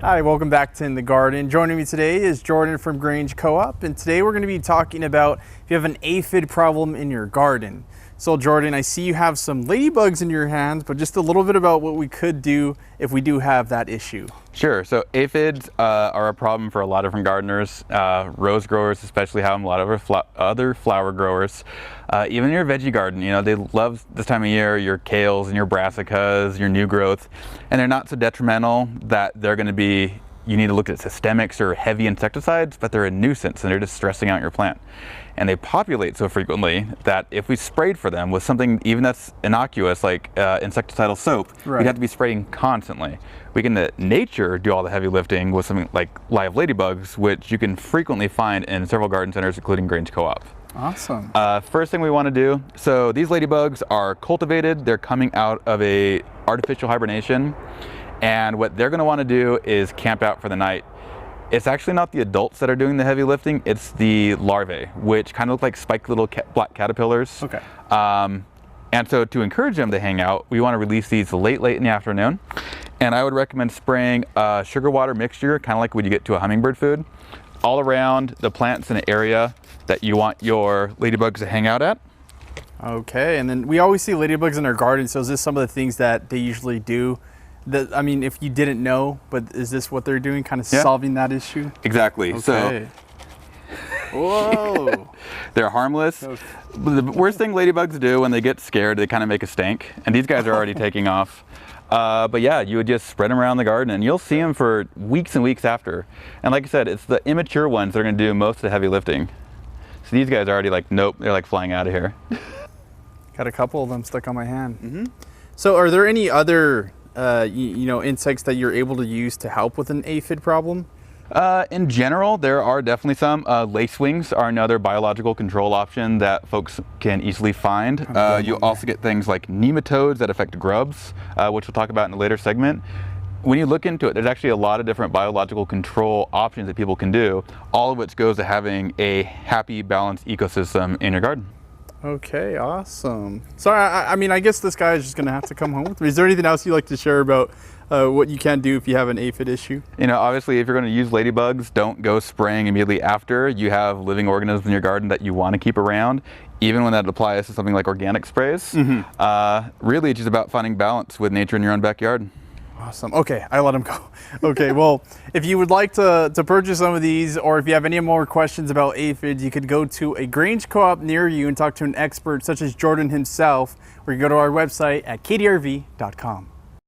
Hi, welcome back to In the Garden. Joining me today is Jordan from Grange Co-op, and today we're going to be talking about if you have an aphid problem in your garden. So Jordan, I see you have some ladybugs in your hands, but just a little bit about what we could do if we do have that issue. Sure. So aphids are a problem for a lot of different gardeners. Rose growers especially have them, a lot of other flower growers. Even your veggie garden, you know, they love this time of year, your kales and your brassicas, your new growth, and they're not so detrimental that they're going to be, you need to look at systemics or heavy insecticides, but they're a nuisance and they're just stressing out your plant. And they populate so frequently that if we sprayed for them with something even that's innocuous like insecticidal soap, right, we'd have to be spraying constantly. We can let nature do all the heavy lifting with something like live ladybugs, which you can frequently find in several garden centers, including Grange Co-op. Awesome. First thing we want to do, so these ladybugs are cultivated, they're coming out of a artificial hibernation, and what they're going to want to do is camp out for the night. It's actually not the adults that are doing the heavy lifting, it's the larvae, which kind of look like spiked little black caterpillars. Okay. And so to encourage them to hang out, we want to release these late in the afternoon. And I would recommend spraying a sugar water mixture, kind of like when you get to a hummingbird food, all around the plants in an area that you want your ladybugs to hang out at. Okay, and then we always see ladybugs in our garden, so is this some of the things that they usually do? That, I mean, if you didn't know, but is this what they're doing, kind of solving that issue? Exactly. Okay. So, whoa. They're harmless. The worst thing ladybugs do when they get scared, they kind of make a stink, and these guys are already taking off. But yeah, you would just spread them around the garden and you'll see them for weeks and weeks after. And like I said, it's the immature ones that are going to do most of the heavy lifting. So these guys are already like, nope, they're like flying out of here. Got a couple of them stuck on my hand. Mm-hmm. So are there any other you know, insects that you're able to use to help with an aphid problem? In general, there are definitely some. Lacewings are another biological control option that folks can easily find. You also get things like nematodes that affect grubs, which we'll talk about in a later segment. When you look into it, there's actually a lot of different biological control options that people can do, all of which goes to having a happy, balanced ecosystem in your garden. Okay, awesome. So I mean, I guess this guy is just gonna have to come home with me. Is there anything else you'd like to share about what you can do if you have an aphid issue? You know, obviously, if you're going to use ladybugs, don't go spraying immediately after. You have living organisms in your garden that you want to keep around, even when that applies to something like organic sprays. Mm-hmm. Really, it's just about finding balance with nature in your own backyard. Awesome. Okay, I let him go. Okay, well, if you would like to purchase some of these, or if you have any more questions about aphids, you could go to a Grange Co-op near you and talk to an expert such as Jordan himself, or you go to our website at KDRV.com.